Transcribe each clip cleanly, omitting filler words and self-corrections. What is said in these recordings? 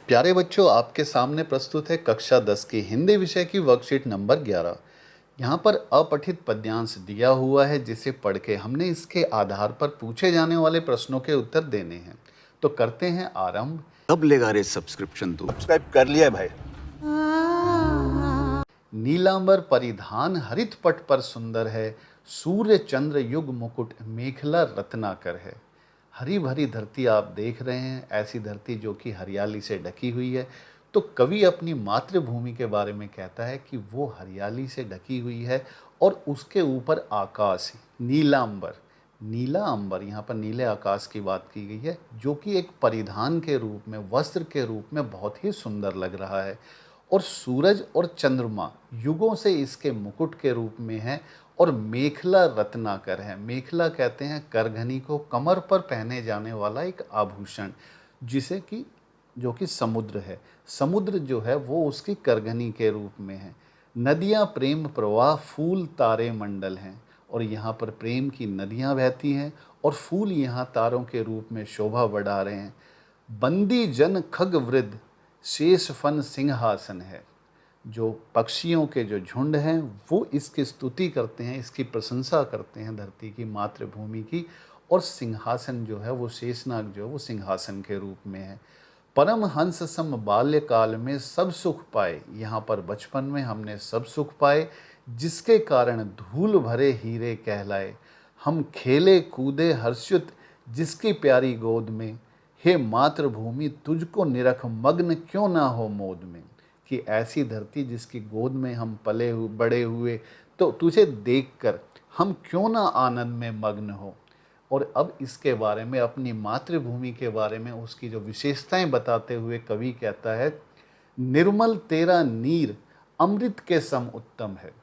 प्यारे बच्चों, आपके सामने प्रस्तुत है कक्षा 10 की हिंदी विषय की वर्कशीट नंबर 11। यहाँ पर अपठित पद्यांश दिया हुआ है जिसे पढ़ के हमने इसके आधार पर पूछे जाने वाले प्रश्नों के उत्तर देने हैं। तो करते हैं आरंभ। कब लेगा रे सब्सक्रिप्शन तू? सब्सक्राइब कर लिया है भाई। नीलांबर परिधान हरित पट पर सुंदर है, सूर्य चंद्र युग मुकुट मेखला रत्नाकर है। हरी भरी धरती आप देख रहे हैं, ऐसी धरती जो कि हरियाली से ढकी हुई है। तो कवि अपनी मातृभूमि के बारे में कहता है कि वो हरियाली से ढकी हुई है और उसके ऊपर आकाश नीला अंबर। नीला अंबर, यहाँ पर नीले आकाश की बात की गई है जो कि एक परिधान के रूप में, वस्त्र के रूप में बहुत ही सुंदर लग रहा है। और सूरज और चंद्रमा युगों से इसके मुकुट के रूप में है। और मेखला रत्नाकर है। मेखला कहते हैं करघनी को, कमर पर पहने जाने वाला एक आभूषण, जिसे कि जो कि समुद्र है। समुद्र जो है वो उसकी करघनी के रूप में है। नदियाँ प्रेम प्रवाह, फूल तारे मंडल हैं। और यहाँ पर प्रेम की नदियाँ बहती हैं और फूल यहाँ तारों के रूप में शोभा बढ़ा रहे हैं। बंदी जन खग वृद्ध, शेष फन सिंहासन है। जो पक्षियों के जो झुंड हैं वो इसकी स्तुति करते हैं, इसकी प्रशंसा करते हैं धरती की, मातृभूमि की। और सिंहासन जो है वो शेषनाग जो है वो सिंहासन के रूप में है। परम हंस सम बाल्यकाल में सब सुख पाए, यहाँ पर बचपन में हमने सब सुख पाए, जिसके कारण धूल भरे हीरे कहलाए। हम खेले कूदे हर्षित, जिसकी प्यारी गोद में, हे मातृभूमि तुझको निरख मग्न क्यों ना हो मोद में। कि ऐसी धरती जिसकी गोद में हम पले हुए बड़े हुए, तो तुझे देखकर हम क्यों ना आनंद में मग्न हो। और अब इसके बारे में, अपनी मातृभूमि के बारे में, उसकी जो विशेषताएं बताते हुए कवि कहता है, निर्मल तेरा नीर अमृत के सम उत्तम है।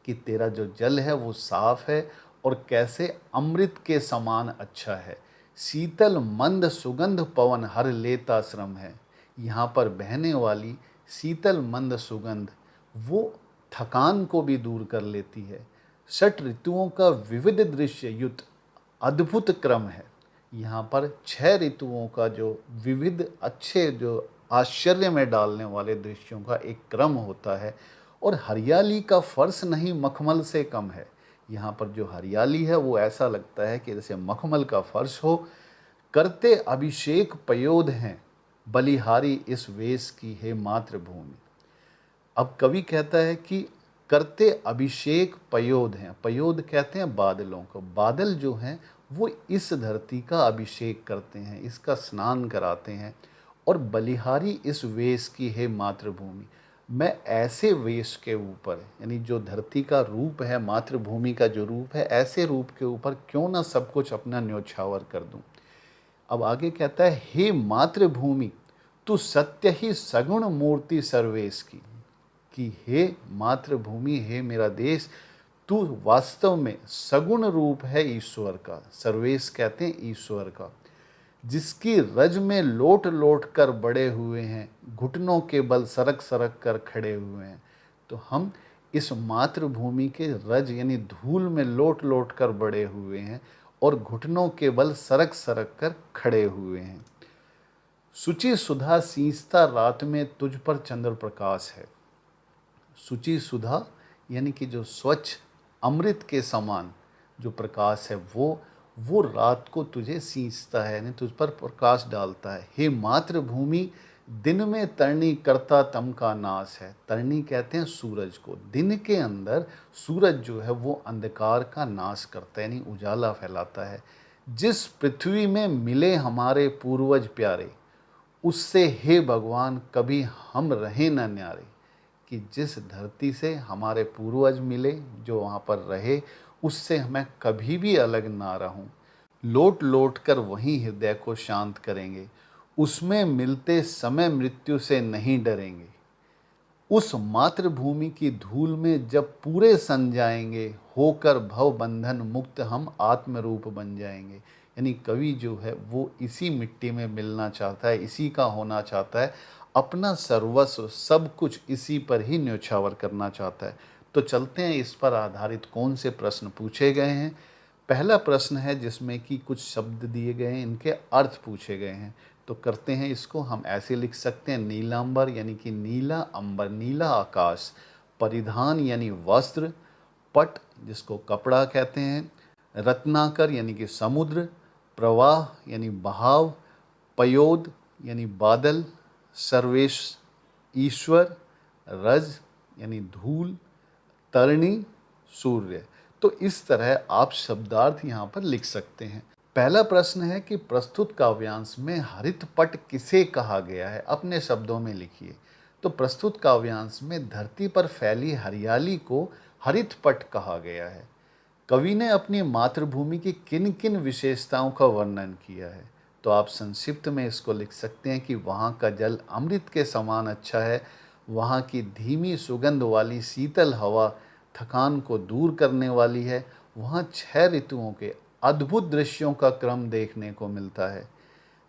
कि तेरा जो जल है वो साफ है और कैसे अमृत के समान अच्छा है। शीतल मंद सुगंध पवन हर लेता श्रम है। यहाँ पर बहने वाली शीतल मंद सुगंध वो थकान को भी दूर कर लेती है। षट ऋतुओं का विविध दृश्य युक्त अद्भुत क्रम है। यहाँ पर 6 ऋतुओं का जो विविध अच्छे, जो आश्चर्य में डालने वाले दृश्यों का एक क्रम होता है। और हरियाली का फर्श नहीं मखमल से कम है। यहाँ पर जो हरियाली है वो ऐसा लगता है कि जैसे मखमल का फर्श हो। करते अभिषेक पयोध हैं, बलिहारी इस वेश की है मातृभूमि। अब कवि कहता है कि करते अभिषेक पयोध हैं। पयोध कहते हैं बादलों को। बादल जो हैं वो इस धरती का अभिषेक करते हैं, इसका स्नान कराते हैं। और बलिहारी इस वेश की है मातृभूमि। मैं ऐसे वेश के ऊपर, यानी जो धरती का रूप है, मातृभूमि का जो रूप है, ऐसे रूप के ऊपर क्यों ना सब कुछ अपना न्योछावर कर दूं। अब आगे कहता है, हे मातृभूमि तू सत्य ही सगुण मूर्ति सर्वेश की। कि हे मातृभूमि, हे मेरा देश, तू वास्तव में सगुण रूप है ईश्वर का। सर्वेश कहते हैं ईश्वर का, जिसकी रज में लोट लोट कर बड़े हुए हैं, घुटनों के बल सरक सरक कर खड़े हुए हैं। तो हम इस मातृभूमि के रज यानी धूल में लोट लोट कर बड़े हुए हैं और घुटनों के बल सरक सरक कर खड़े हुए हैं। सुचि सुधा सींचता रात में तुझ पर चंद्र प्रकाश है। सुचि सुधा यानी कि जो स्वच्छ अमृत के समान जो प्रकाश है वो रात को तुझे सींचता है, यानी तुझ पर प्रकाश डालता है। हे मातृभूमि दिन में तरणी करता तम का नाश है। तरणी कहते हैं सूरज को। दिन के अंदर सूरज जो है वो अंधकार का नाश करता है, यानी उजाला फैलाता है। जिस पृथ्वी में मिले हमारे पूर्वज प्यारे, उससे हे भगवान कभी हम रहे न न्यारे। कि जिस धरती से हमारे पूर्वज मिले, जो वहाँ पर रहे, उससे मैं कभी भी अलग ना रहूं। लौट लौट कर वहीं हृदय को शांत करेंगे, उसमें मिलते समय मृत्यु से नहीं डरेंगे। उस मातृभूमि की धूल में जब पूरे सन जाएंगे, होकर भव बंधन मुक्त हम आत्मरूप बन जाएंगे। यानी कवि जो है वो इसी मिट्टी में मिलना चाहता है, इसी का होना चाहता है, अपना सर्वस्व सब कुछ इसी पर ही न्योछावर करना चाहता है। तो चलते हैं इस पर आधारित कौन से प्रश्न पूछे गए हैं। पहला प्रश्न है जिसमें कि कुछ शब्द दिए गए हैं, इनके अर्थ पूछे गए हैं। तो करते हैं इसको, हम ऐसे लिख सकते हैं नीलांबर यानी कि नीला अंबर, नीला आकाश, परिधान यानी वस्त्र, पट जिसको कपड़ा कहते हैं, रत्नाकर यानी कि समुद्र, प्रवाह यानी बहाव, पयोद यानी बादल, सर्वेश ईश्वर, रज यानी धूल, तरणी सूर्य। तो इस तरह आप शब्दार्थ यहाँ पर लिख सकते हैं। पहला प्रश्न है कि प्रस्तुत काव्यांश में हरित पट किसे कहा गया है, अपने शब्दों में लिखिए। तो प्रस्तुत काव्यांश में धरती पर फैली हरियाली को हरित पट कहा गया है। कवि ने अपनी मातृभूमि की किन किन विशेषताओं का वर्णन किया है? तो आप संक्षिप्त में इसको लिख सकते हैं कि वहाँ का जल अमृत के समान अच्छा है, वहाँ की धीमी सुगंध वाली शीतल हवा थकान को दूर करने वाली है, वहाँ 6 ऋतुओं के अद्भुत दृश्यों का क्रम देखने को मिलता है।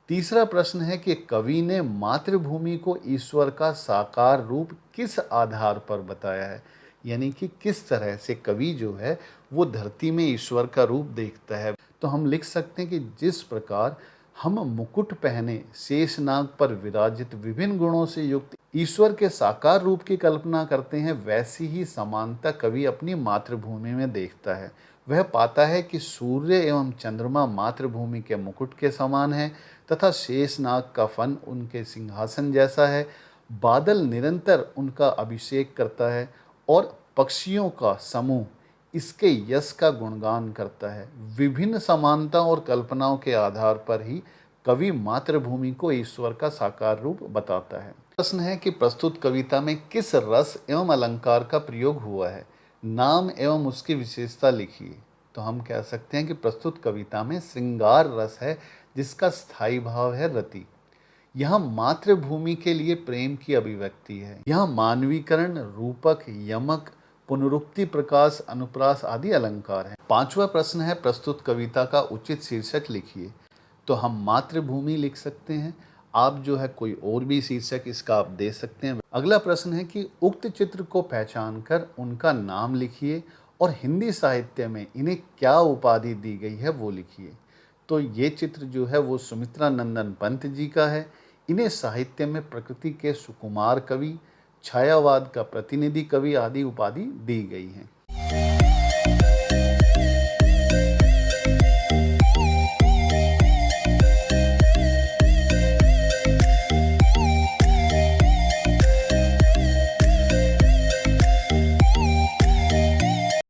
तीसरा प्रश्न है कि कवि ने मातृभूमि को ईश्वर का साकार रूप किस आधार पर बताया है, यानी कि किस तरह से कवि जो है वो धरती में ईश्वर का रूप देखता है। तो हम लिख सकते हैं कि जिस प्रकार हम मुकुट पहने शेषनाग पर विराजित विभिन्न गुणों से युक्त ईश्वर के साकार रूप की कल्पना करते हैं, वैसी ही समानता कवि अपनी मातृभूमि में देखता है। वह पाता है कि सूर्य एवं चंद्रमा मातृभूमि के मुकुट के समान है तथा शेषनाग का फन उनके सिंहासन जैसा है, बादल निरंतर उनका अभिषेक करता है और पक्षियों का समूह इसके यश का गुणगान करता है। विभिन्न समानता और कल्पनाओं के आधार पर ही कवि मातृभूमि को ईश्वर का साकार रूप बताता है। प्रश्न है कि प्रस्तुत कविता में किस रस एवं अलंकार का प्रयोग हुआ है, नाम एवं उसकी विशेषता लिखिए। तो हम कह सकते हैं कि प्रस्तुत कविता में श्रृंगार रस है जिसका स्थायी भाव है रति। यहाँ मातृभूमि के लिए प्रेम की अभिव्यक्ति है। यहाँ मानवीकरण, रूपक, यमक, पुनरुक्ति, प्रकाश, अनुप्रास आदि अलंकार हैं। पांचवा प्रश्न है प्रस्तुत कविता का उचित शीर्षक लिखिए। तो हम मातृभूमि लिख सकते हैं, आप जो है कोई और भी शीर्षक इसका आप दे सकते हैं। अगला प्रश्न है कि उक्त चित्र को पहचान कर उनका नाम लिखिए और हिंदी साहित्य में इन्हें क्या उपाधि दी गई है वो लिखिए। तो ये चित्र जो है वो सुमित्रा नंदन पंत जी का है। इन्हें साहित्य में प्रकृति के सुकुमार कवि, छायावाद का प्रतिनिधि कवि आदि उपाधि दी गई हैं।